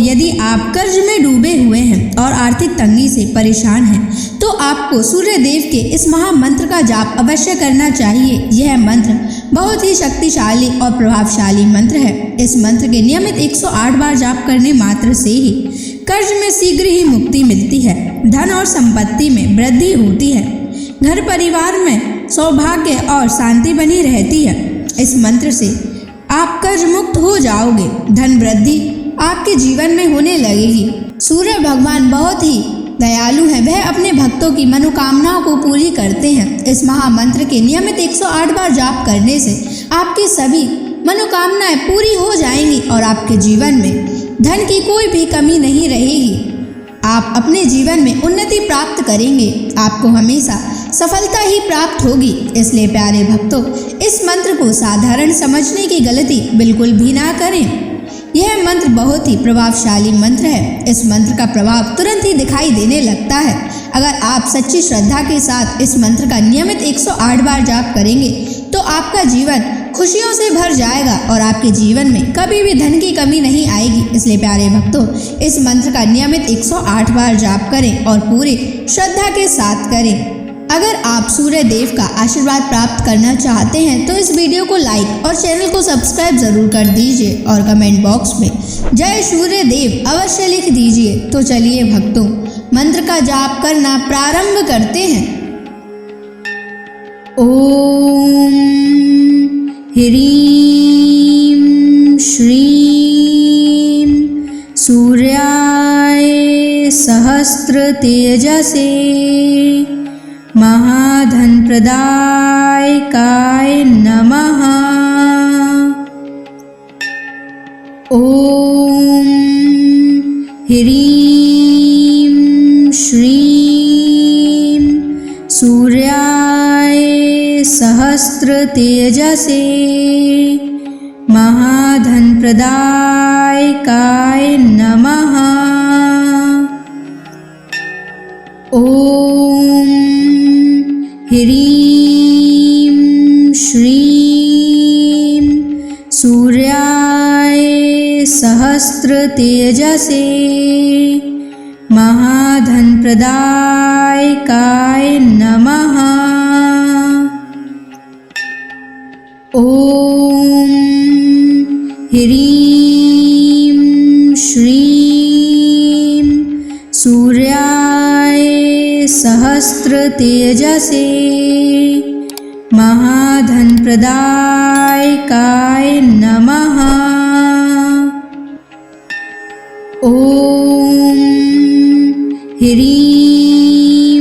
यदि आप कर्ज में डूबे हुए हैं और आर्थिक तंगी से परेशान हैं, तो आपको सूर्य देव के इस महामंत्र का जाप अवश्य करना चाहिए। यह मंत्र बहुत ही शक्तिशाली और प्रभावशाली मंत्र है। इस मंत्र के नियमित 108 बार जाप करने मात्र से ही कर्ज में शीघ्र ही मुक्ति मिलती है, धन और संपत्ति में वृद्धि होती है, घर परिवार में सौभाग्य और शांति बनी रहती है। इस मंत्र से आप कर्ज मुक्त हो जाओगे, धन वृद्धि आपके जीवन में होने लगेगी। सूर्य भगवान बहुत ही दयालु हैं, वह अपने भक्तों की मनोकामनाओं को पूरी करते हैं। इस महामंत्र के नियमित 108 बार जाप करने से आपकी सभी मनोकामनाएं पूरी हो जाएंगी और आपके जीवन में धन की कोई भी कमी नहीं रहेगी। आप अपने जीवन में उन्नति प्राप्त करेंगे, आपको हमेशा सफलता ही प्राप्त होगी। इसलिए प्यारे भक्तों, इस मंत्र को साधारण समझने की गलती बिल्कुल भी ना करें। यह मंत्र बहुत ही प्रभावशाली मंत्र है। इस मंत्र का प्रभाव तुरंत ही दिखाई देने लगता है। अगर आप सच्ची श्रद्धा के साथ इस मंत्र का नियमित 108 बार जाप करेंगे तो आपका जीवन खुशियों से भर जाएगा और आपके जीवन में कभी भी धन की कमी नहीं आएगी। इसलिए प्यारे भक्तों, इस मंत्र का नियमित 108 बार जाप करें और पूरी श्रद्धा के साथ करें। अगर आप सूर्य देव का आशीर्वाद प्राप्त करना चाहते हैं तो इस वीडियो को लाइक और चैनल को सब्सक्राइब जरूर कर दीजिए और कमेंट बॉक्स में जय सूर्य देव अवश्य लिख दीजिए। तो चलिए भक्तों, मंत्र का जाप करना प्रारंभ करते हैं। ओम ह्रीं श्रीं सूर्याय सहस्र तेजसे महाधन प्रदायकाय नमः। ओम ह्रीं श्रीं सूर्याय सहस्र तेजसे महाधन प्रदायकाय नमः। ओम ह्रीं श्रीं सूर्याय सहस्र तेजसे महाधन प्रदायकाय नमः। ओम ह्रीं श्रीं सूर्याय सहस्र तेजसे महाधन प्रदायकाय नमः। ओम ह्रीं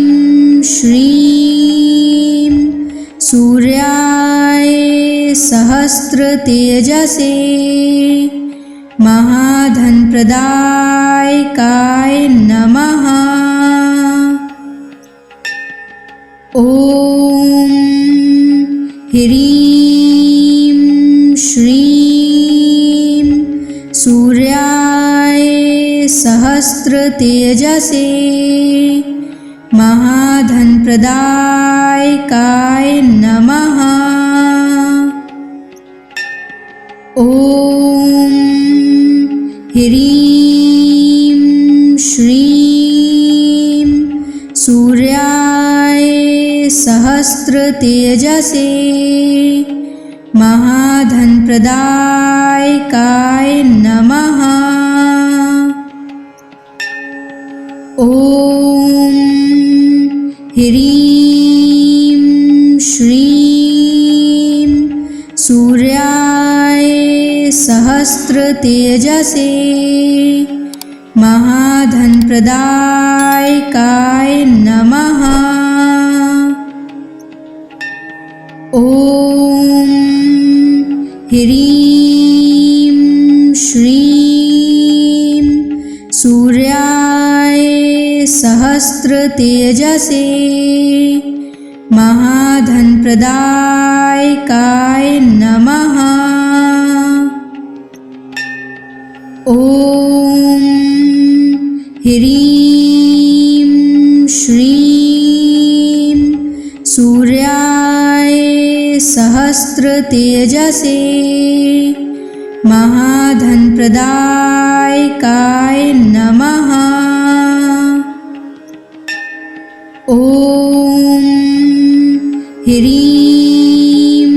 श्रीं सूर्याय सहस्र तेजसे महाधन प्रदायकाय नमः। ओम ह्रीं श्रीं सूर्याय सहस्र तेजसे महाधन प्रदायकाय नमः। ओम ह्रीं श्रीं सूर्याय सहस्र तेजसे महाधन प्रदायकाय नमः। ओम ह्रीं श्रीं सूर्याय सहस्र तेजसे महाधन प्रदायकाय नमः। ओम ह्रीं श्रीं सूर्याय सहस्र तेजसे महाधन प्रदायकाय नमः। ओम ह्रीं श्रीं सूर्याय सहस्र तेजसे महाधनप्रदायकाय नमः। ॐ ह्रीं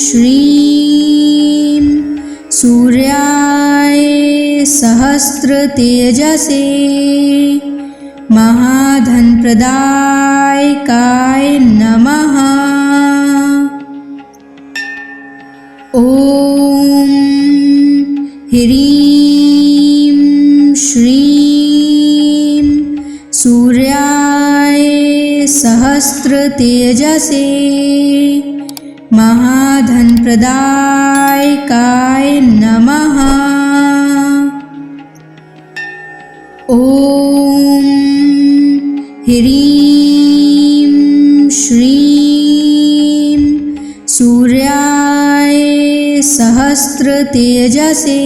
श्रीं सूर्याय सहस्रतेजसे महाधनप्रदायकाय नमः। ॐ ह्रीं श्रीं सूर्याय सहस्रतेजसे महाधनप्रदायकाय नमः। ॐ ह्रीं श्रीं सूर्याय सहस्रतेजसे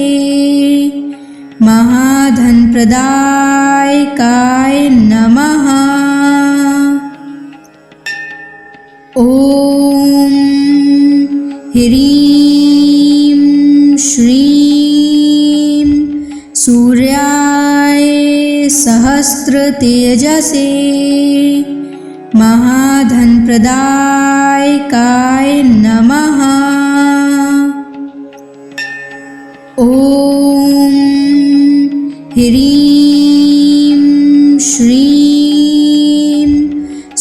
महाधनप्रदायकाय नमः। ॐ ह्रीं श्रीं सूर्याय सहस्रतेजसे महाधनप्रदायकाय नमः। ॐ ह्रीं श्रीं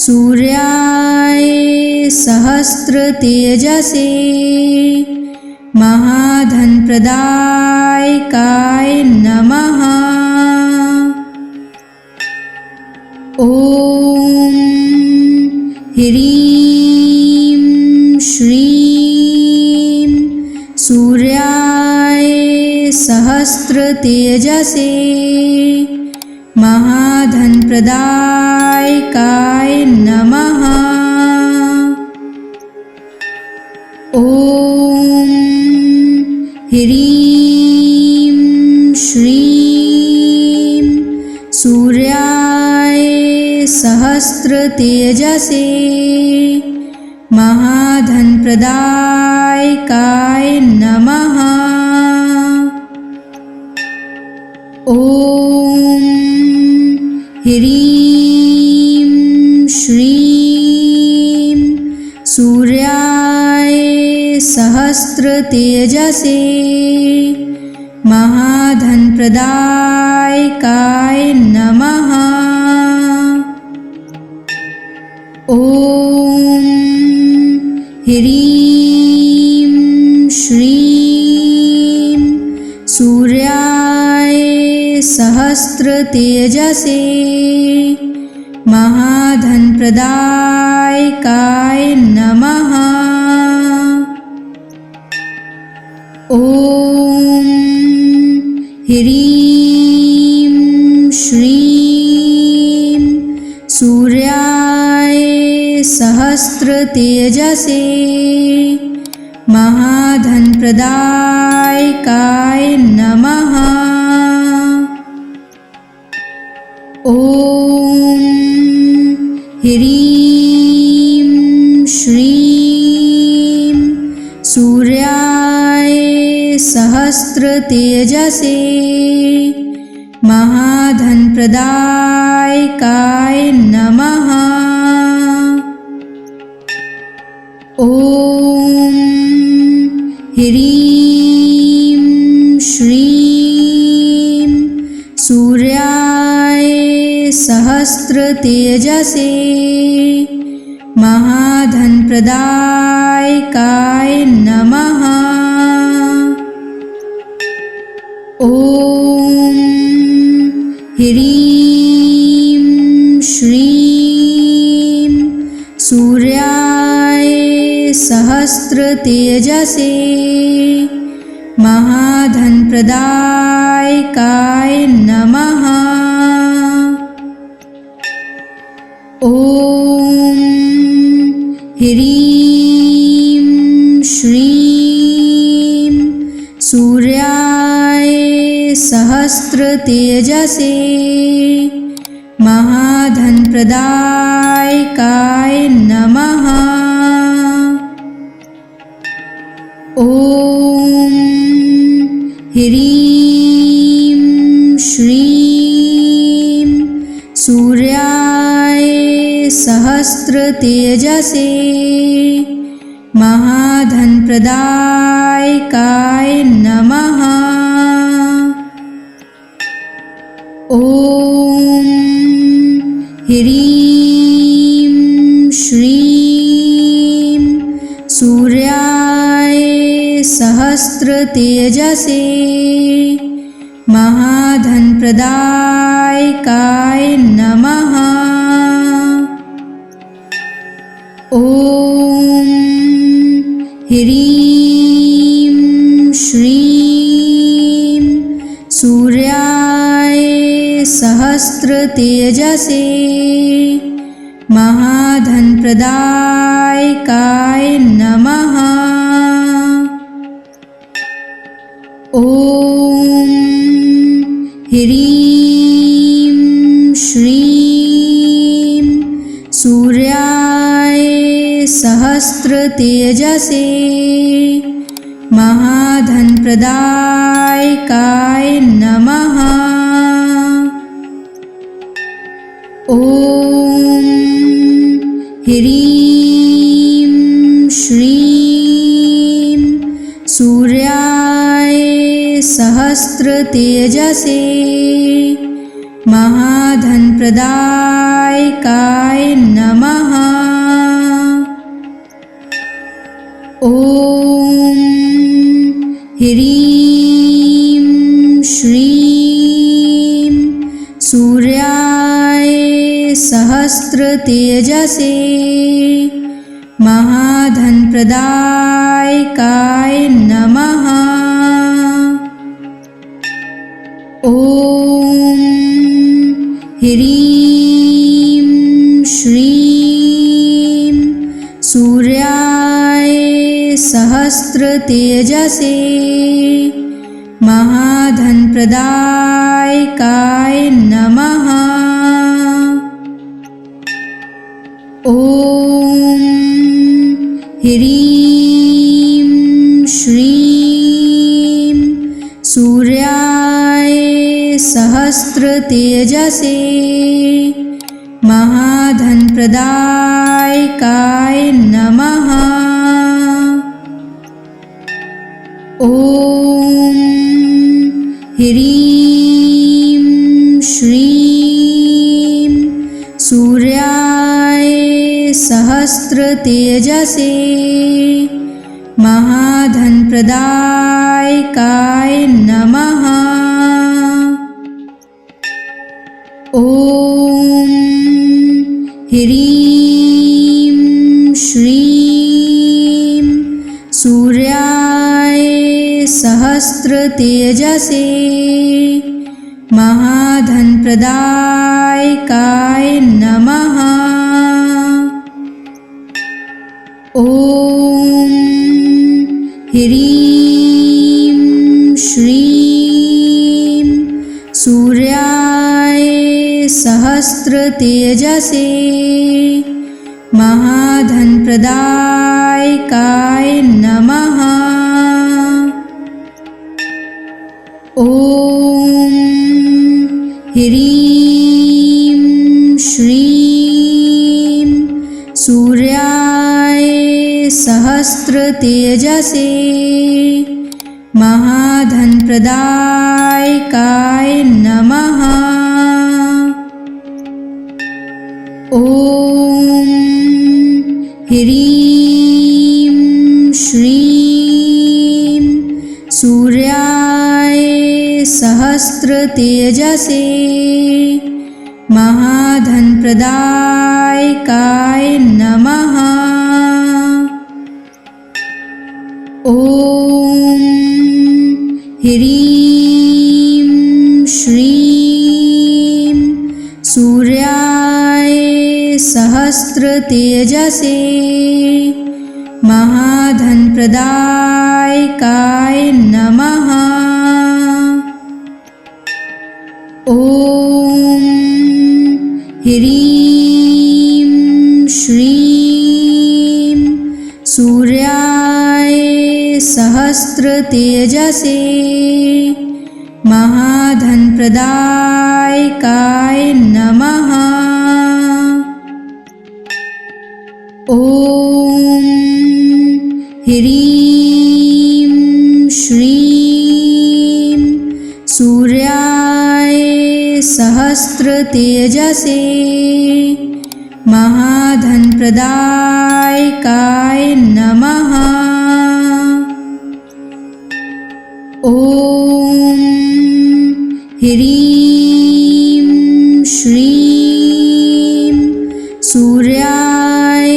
सूर्याय सहस्रतेजसे महाधनप्रदायकाय नमः। ॐ ह्रीं श्रीं सूर्याय सहस्रतेजसे महाधनप्रदायकाय नमः। ॐ ह्रीं श्रीं सूर्याय सहस्रतेजसे महाधनप्रदायकाय नमः। ॐ ह्रीं श्रीं सूर्याय सहस्रतेजसे महाधनप्रदायकाय नमः। ॐ ह्रीं श्रीं सूर्याय सहस्रतेजसे महाधनप्रदायकाय नमः। ॐ ह्रीं श्रीं सूर्याय सहस्रतेजसे महाधनप्रदायकाय नमः। ॐ ह्रीं श्रीं सूर्याय सहस्रतेजसे महाधनप्रदायकाय नमः। ॐ ह्रीं श्रीं सूर्याय सहस्रतेजसे महाधनप्रदायकाय नमः। ॐ ह्रीं श्रीं सूर्याय सहस्रतेजसे महाधनप्रदायकाय नमः। ॐ ह्रीं श्रीं सूर्याय सहस्रतेजसे महाधनप्रदायकाय नमः। ॐ ह्रीं श्रीं सूर्याय सहस्रतेजसे महाधनप्रदायकाय नमः। ॐ ह्रीं श्रीं सूर्याय सहस्रतेजसे महाधनप्रदायकाय नमः। ॐ ह्रीं श्रीं सूर्याय सहस्रतेजसे महाधनप्रदायकाय नमः। ॐ ह्रीं श्रीं सूर्याय सहस्रतेजसे महाधनप्रदायकाय नमः। ॐ ह्रीं श्रीं सूर्याय सहस्रतेजसे महाधनप्रदायकाय नमः। ॐ ह्रीं श्रीं सूर्याय सहस्रतेजसे महाधनप्रदायकाय नमः। ॐ ह्रीं श्रीं सूर्याय सहस्रतेजसे महाधनप्रदायकाय नमः। ॐ ह्रीं श्रीं सूर्याय सहस्रतेजसे महाधनप्रदायकाय नमः। ॐ ह्रीं श्रीं सूर्याय सहस्रतेजसे महाधनप्रदायकाय नमः। ॐ ह्रीं श्रीं सूर्याय सहस्रतेजसे महाधनप्रदायकाय नमः। ॐ ह्रीं श्रीं सूर्याय सहस्रतेजसे महाधनप्रदायकाय नमः। ॐ ह्रीं श्रीं सूर्याय सहस्रतेजसे महाधनप्रदायकाय नमः। ॐ ह्रीं श्रीं सूर्याय सहस्रतेजसे महाधनप्रदायकाय नमः। ॐ ह्रीं श्रीं सूर्याय सहस्रतेजसे महाधनप्रदायकाय नमः। ॐ ह्रीं श्रीं सूर्याय सहस्त्रतेजसे महाधनप्रदायकाय नमः। ॐ ह्रीं श्रीं सूर्याय सहस्त्रतेजसे महाधनप्रदायकाय नमः। ॐ ह्रीं श्रीं सूर्याय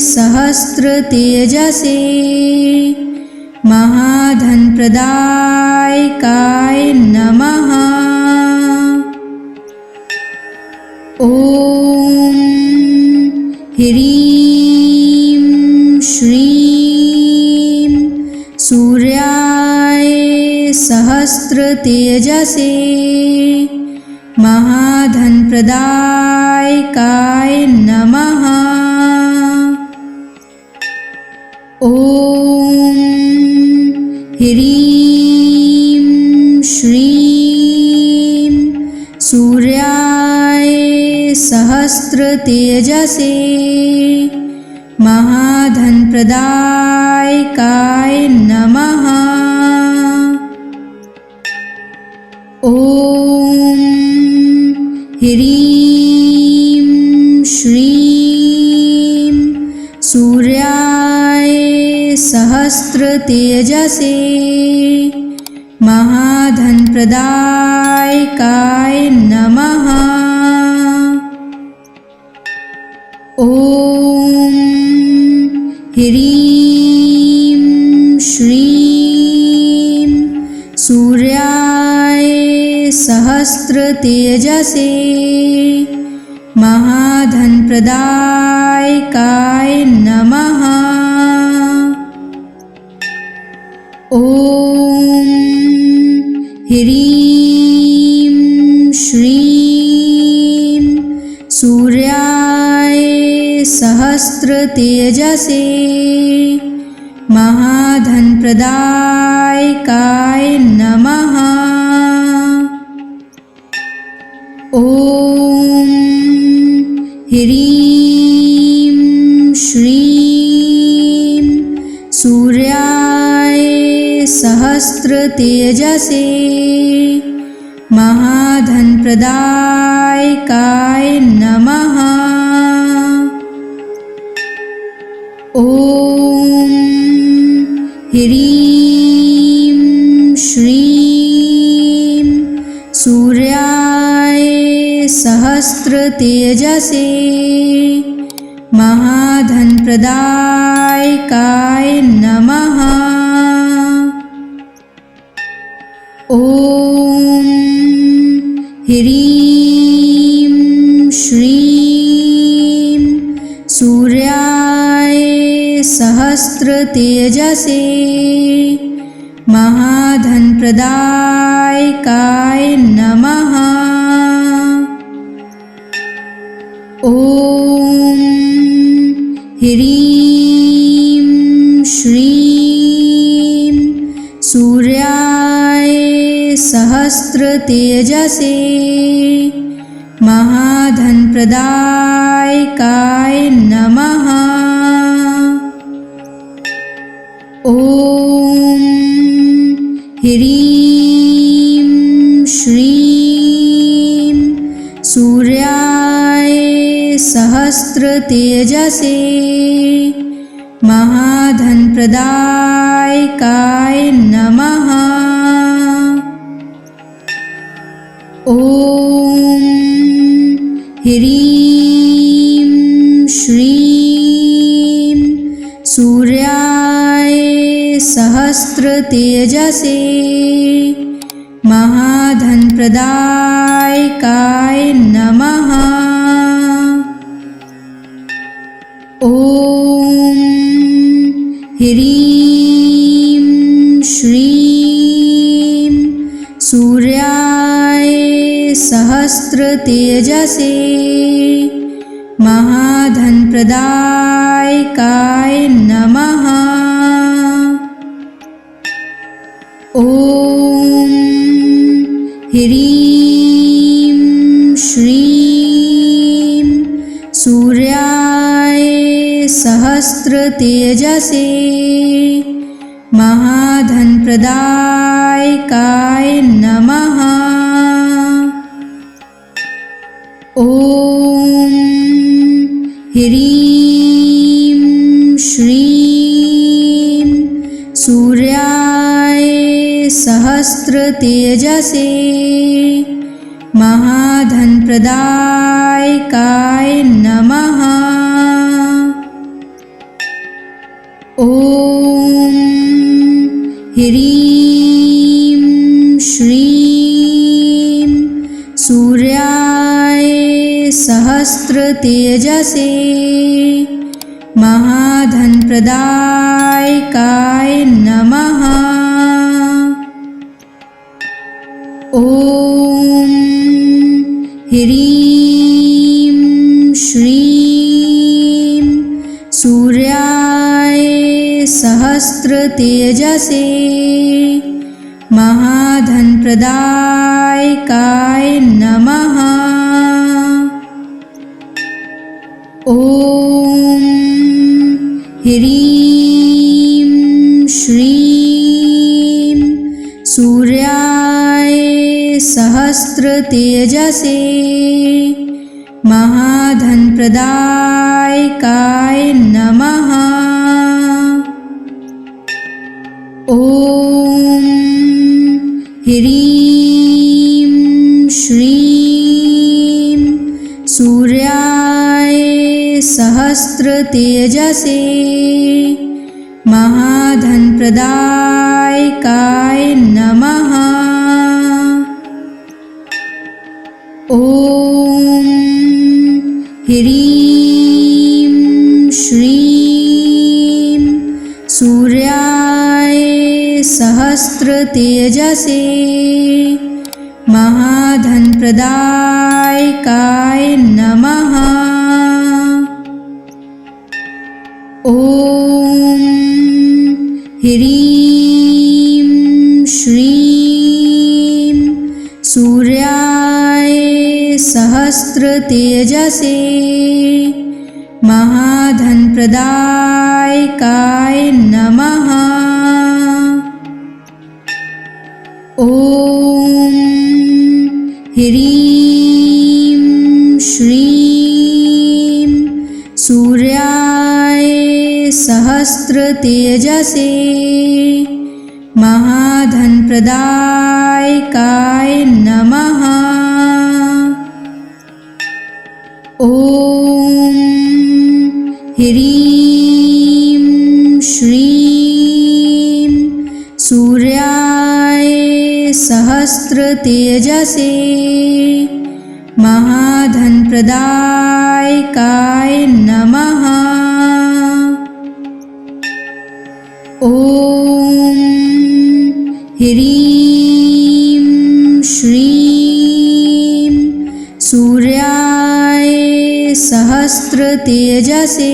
सहस्त्रतेजसे महाधनप्रदायकाय नमः। ॐ ह्रीं श्रीं सूर्याय सहस्त्रतेजसे महाधनप्रदायकाय नमः। ॐ ह्रीं श्रीं सूर्याय सहस्त्रतेजसे महाधनप्रदायकाय नमः। ॐ ह्रीं श्रीं सूर्याय सहस्त्रतेजसे महाधनप्रदायकाय नमः। ॐ ह्रीं श्रीं सूर्याय सहस्त्रतेजसे महाधनप्रदायकाय नमः। ॐ ह्रीं श्रीं सूर्याय सहस्त्रतेजसे महाधनप्रदायकाय नमः। ॐ ह्रीं श्रीं सूर्याय सहस्त्रतेजसे महाधनप्रदायकाय नमः। ॐ ह्रीं श्रीं सूर्याय सहस्त्रतेजसे महाधनप्रदायकाय नमः। ॐ ह्रीं श्रीं सूर्याय सहस्त्रतेजसे महाधनप्रदायकाय नमः। ॐ ह्रीं श्रीं सूर्याय सहस्त्रतेजसे महाधनप्रदायकाय नमः। ॐ ह्रीं श्रीं सूर्याय सहस्त्रतेजसे महाधनप्रदायकाय नमः। ॐ ह्रीं श्रीं सूर्याय सहस्त्रतेजसे महाधनप्रदायकाय नमः। ॐ ह्रीं श्रीं सूर्याय सहस्त्रतेजसे महाधनप्रदायकाय नमः। सहस्रतेजसे महाधनप्रदायकाय नमः। ॐ ह्रीं श्रीं सूर्याय सहस्रतेजसे महाधनप्रदायकाय नमः। ॐ ह्रीं श्रीं सूर्याय सहस्रतेजसे महाधनप्रदायकाय नमः। ॐ ह्रीं श्रीं सूर्याय सहस्रतेजसे महाधनप्रदायकाय नमः। ॐ ह्रीं श्रीं सूर्याय सहस्रतेजसे महाधनप्रदायकाय नमः। ॐ ह्रीं श्रीं सूर्याय सहस्रतेजसे महाधनप्रदायकाय नमः। ॐ ह्रीं श्रीं सूर्याय सहस्रतेजसे महाधनप्रदायकाय नमः। ॐ ह्रीं श्रीं सूर्याय सहस्रतेजसे महाधनप्रदायकाय नमः। ॐ ह्रीं श्रीं सूर्याय सहस्रतेजसे महाधनप्रदायकाय नमः। ॐ ह्रीं श्रीं सूर्याय सहस्रतेजसे महाधनप्रदायकाय नमः। ॐ ह्रीं श्रीं सूर्याय सहस्रतेजसे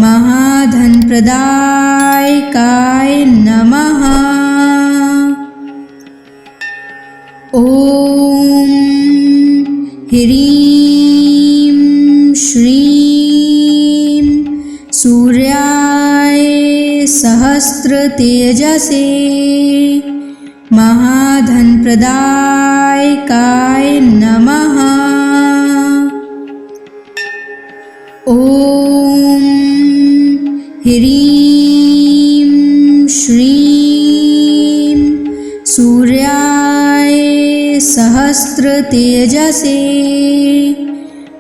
महाधनप्रदायकाय नमः। ॐ ह्रीं श्रीं सूर्याय सहस्रतेजसे महाधनप्रदायकाय नमः। ॐ ह्रीं श्रीं सूर्याय सहस्रतेजसे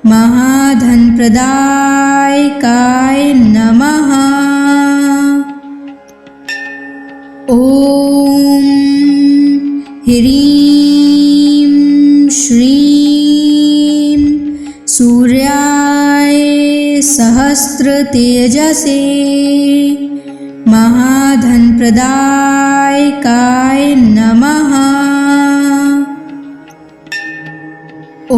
महाधनप्रदायकाय नमः। ॐ ह्रीं श्रीं सूर्याय सहस्रतेजसे महाधनप्रदायकाय नमः। ॐ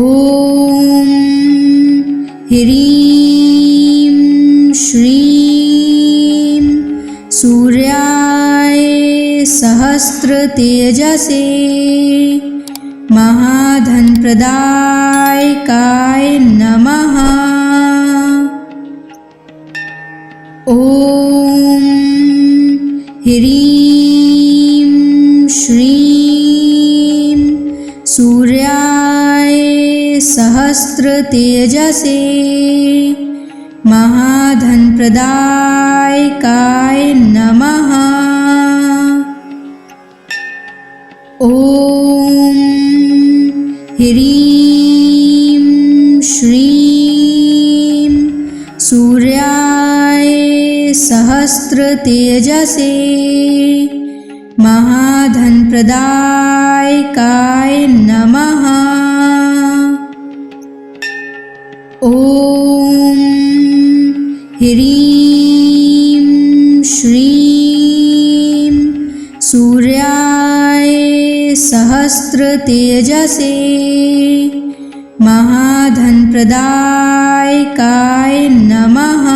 ह्रीं श्रीं सूर्याय सहस्रतेजसे महाधनप्रदायकाय नमः। ॐ ह्रीं श्रीं सूर्याय सहस्रतेजसे महाधनप्रदायकाय नमः। ॐ ह्रीं श्रीं सूर्याय सहस्रतेजसे महाधनप्रदायकाय नमः। ॐ ह्रीं श्रीं सूर्याय सहस्रतेजसे महाधनप्रदायकाय नमः।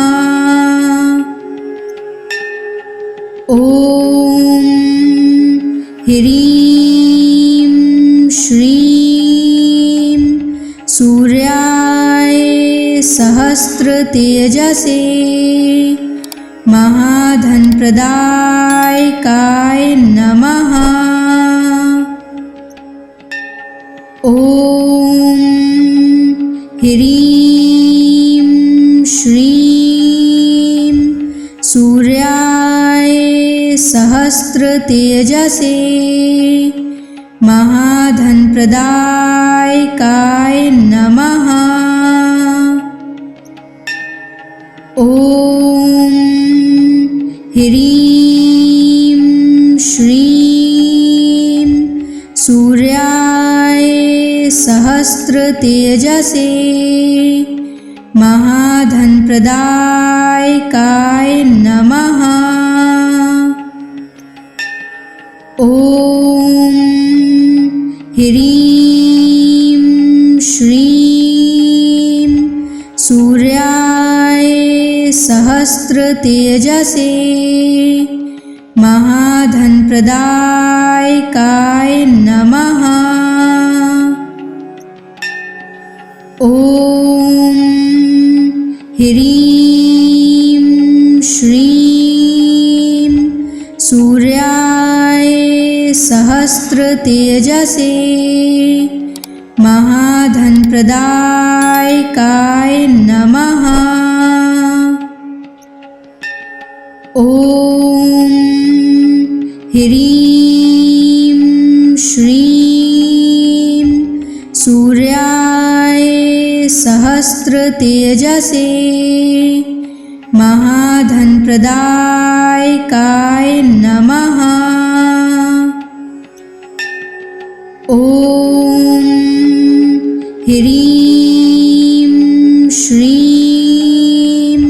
ॐ ह्रीं श्रीं सूर्याय सहस्रतेजसे महाधनप्रदायकाय नमः। ॐ ह्रीं श्रीं सूर्याय सहस्रतेजसे महाधनप्रदायकाय नमः। ॐ ह्रीं श्रीं सूर्याय सहस्रतेजसे महाधनप्रदायकाय नमः। ॐ ह्रीं श्रीं सूर्याय सहस्रतेजसे महाधनप्रदायकाय नमः। ॐ ह्रीं श्रीं सूर्याय सहस्रतेजसे महाधनप्रदायकाय नमः। ॐ ह्रीं श्रीं सूर्याय सहस्रतेजसे महाधनप्रदायकाय नमः। ॐ ह्रीं श्रीं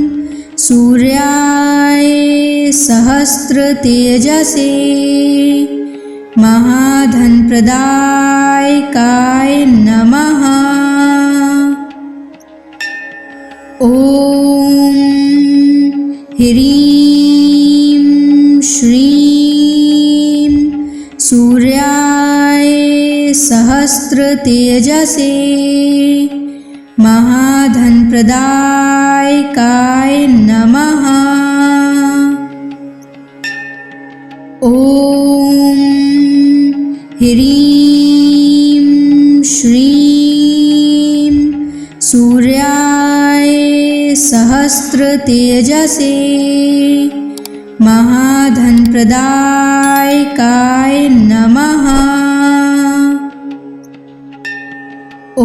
सूर्याय सहस्रतेजसे महाधनप्रदायकाय नमः। ॐ ह्रीं श्रीं सूर्याय सहस्रतेजसे महाधनप्रदायकाय नमः। ॐ ह्रीं श्रीं सूर्याय सहस्रतेजसे महाधनप्रदायकाय नमः। ॐ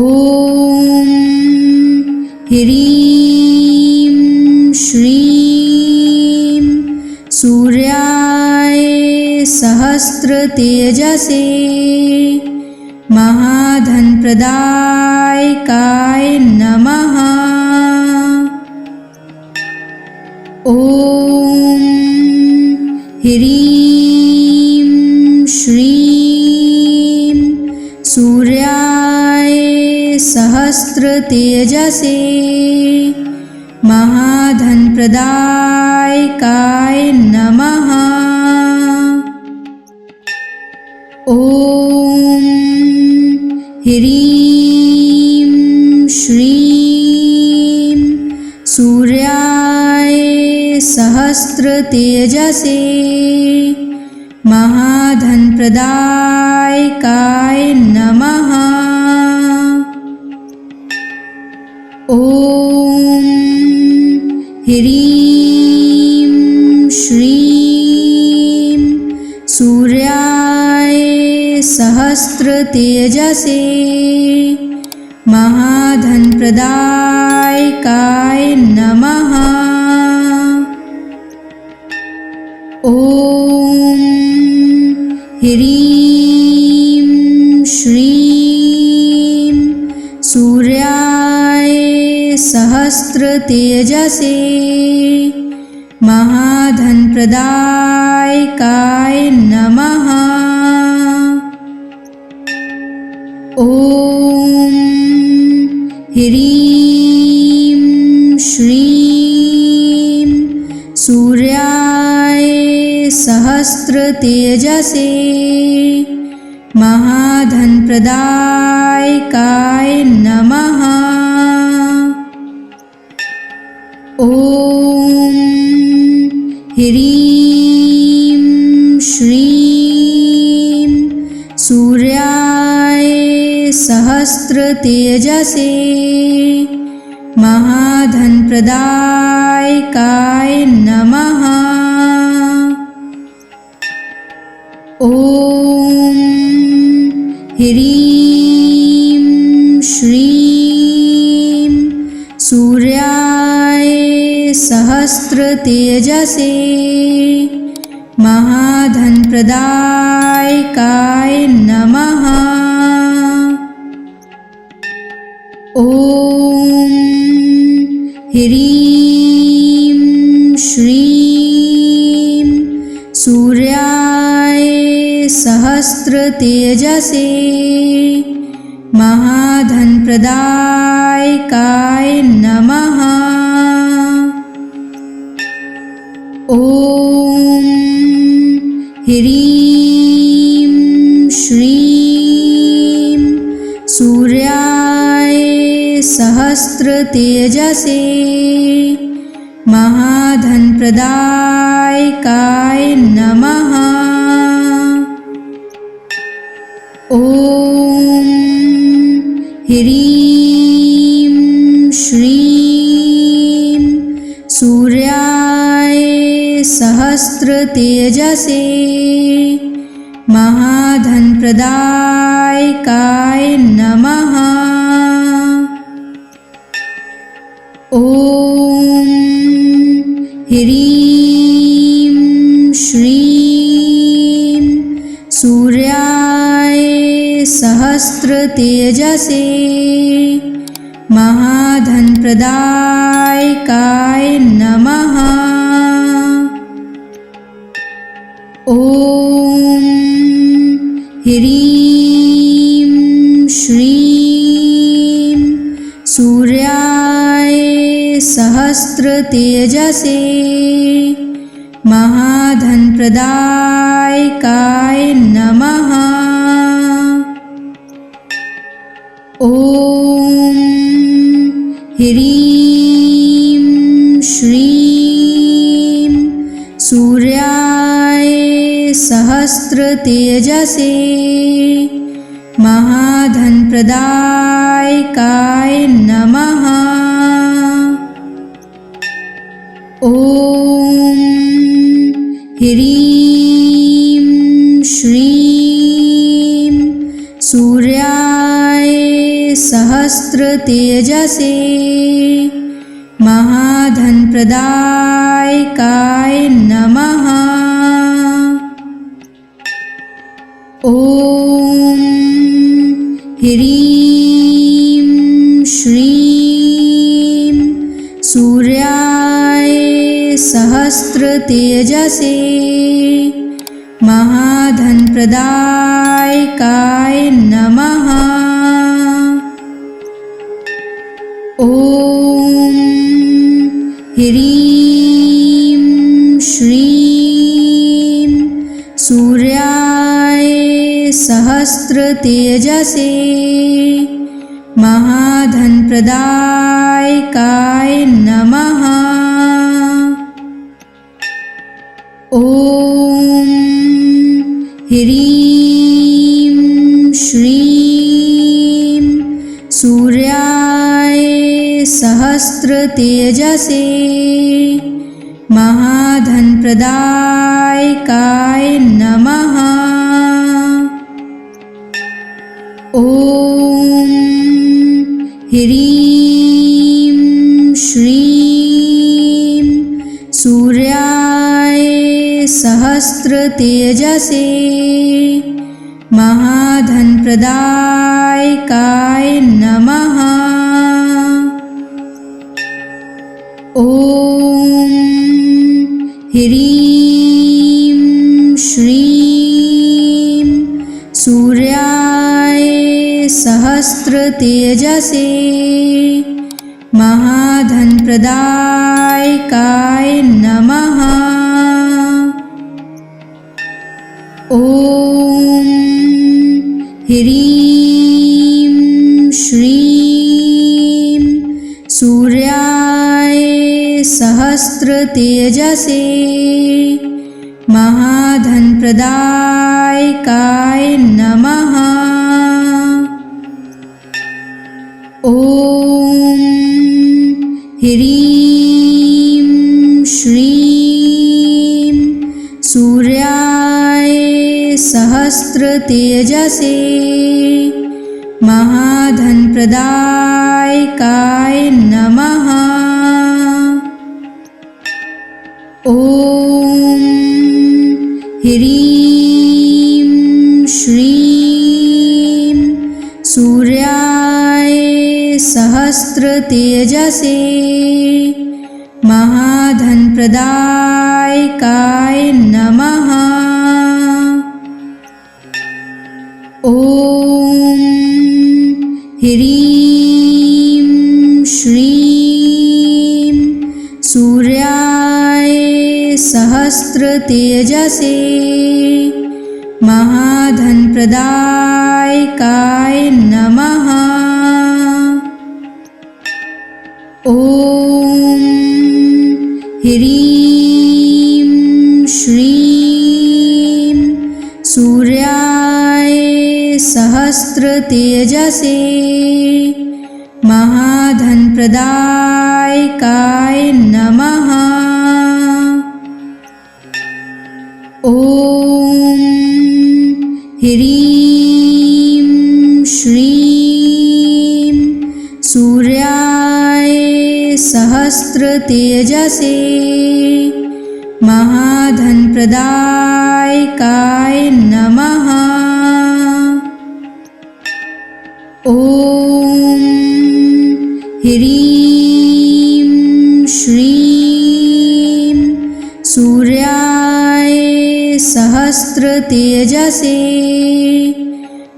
ह्रीं श्रीं सूर्याय सहस्रतेजसे महाधनप्रदायकाय नमः। ॐ ह्रीं श्रीं सूर्याय सहस्रतेजसे महाधनप्रदायकाय नमः। ॐ ह्रीं श्रीं सूर्याय सहस्रतेजसे महाधनप्रदायकाय नमः। ॐ ह्रीं श्रीं सूर्याय सहस्रतेजसे महाधनप्रदायकाय नमः। ॐ ह्रीं श्रीं सूर्याय सहस्रतेजसे महाधनप्रदायकाय नमः। ॐ ह्रीं श्रीं सूर्याय सहस्रतेजसे महाधनप्रदायकाय नमः। ॐ ह्रीं श्रीं सूर्याय सहस्रतेजसे महाधनप्रदायकाय नमः। ॐ ह्रीं श्रीं सूर्याय सहस्रतेजसे महाधनप्रदायकाय नमः। ॐ ह्रीं श्रीं सूर्याय सहस्रतेजसे महाधनप्रदायकाय नमः। ॐ ह्रीं श्रीं सूर्याय सहस्रतेजसे महाधनप्रदायकाय नमः। ॐ ह्रीं श्रीं सूर्याय सहस्रतेजसे महाधनप्रदायकाय नमः। ॐ ह्रीं श्रीं सूर्याय सहस्रतेजसे महाधनप्रदायकाय नमः। ॐ ह्रीं श्रीं सूर्याय सहस्रतेजसे महाधनप्रदायकाय नमः। ॐ ह्रीं श्रीं सूर्याय सहस्रतेजसे महाधनप्रदायकाय नमः। ॐ ह्रीं श्रीं सूर्याय सहस्रतेजसे महाधनप्रदायकाय नमः। ॐ ह्रीं श्रीं सूर्याय सहस्रतेजसे महाधनप्रदायकाय नमः। ॐ ह्रीं श्रीं सूर्याय सहस्रतेजसे महाधनप्रदायकाय नमः। ॐ ह्रीं श्रीं सूर्याय सहस्रतेजसे महाधनप्रदायकाय नमः। ॐ ह्रीं श्रीं सूर्याय सहस्रतेजसे महाधनप्रदायकाय नमः। ॐ ह्रीं श्रीं सूर्याय सहस्रतेजसे महाधनप्रदायकाय नमः। ॐ ह्रीं श्रीं सूर्याय सहस्रतेजसे महाधनप्रदायकाय नमः। ॐ ह्रीं श्रीं सूर्याय सहस्रतेजसे महाधनप्रदायकाय नमः। ॐ ह्रीं श्रीं सूर्याय सहस्रतेजसे महाधनप्रदायकाय नमः। ॐ ह्रीं श्रीं सूर्याय सहस्रतेजसे महाधनप्रदायकाय नमः। ॐ ह्रीं श्रीं सूर्याय सहस्रतेजसे महाधनप्रदायकाय नमः। ॐ ह्रीं श्रीं सूर्याय सहस्रतेजसे महाधनप्रदायकाय नमः। ॐ ह्रीं श्रीं सूर्याय सहस्रतेजसे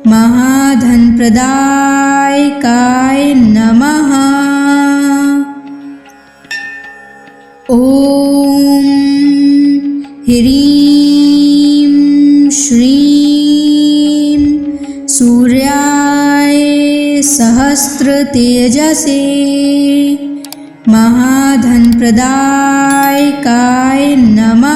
महाधनप्रदायकाय नमः। ॐ ह्रीं श्रीं सूर्याय सहस्रतेजसे महाधनप्रदायकाय नमः।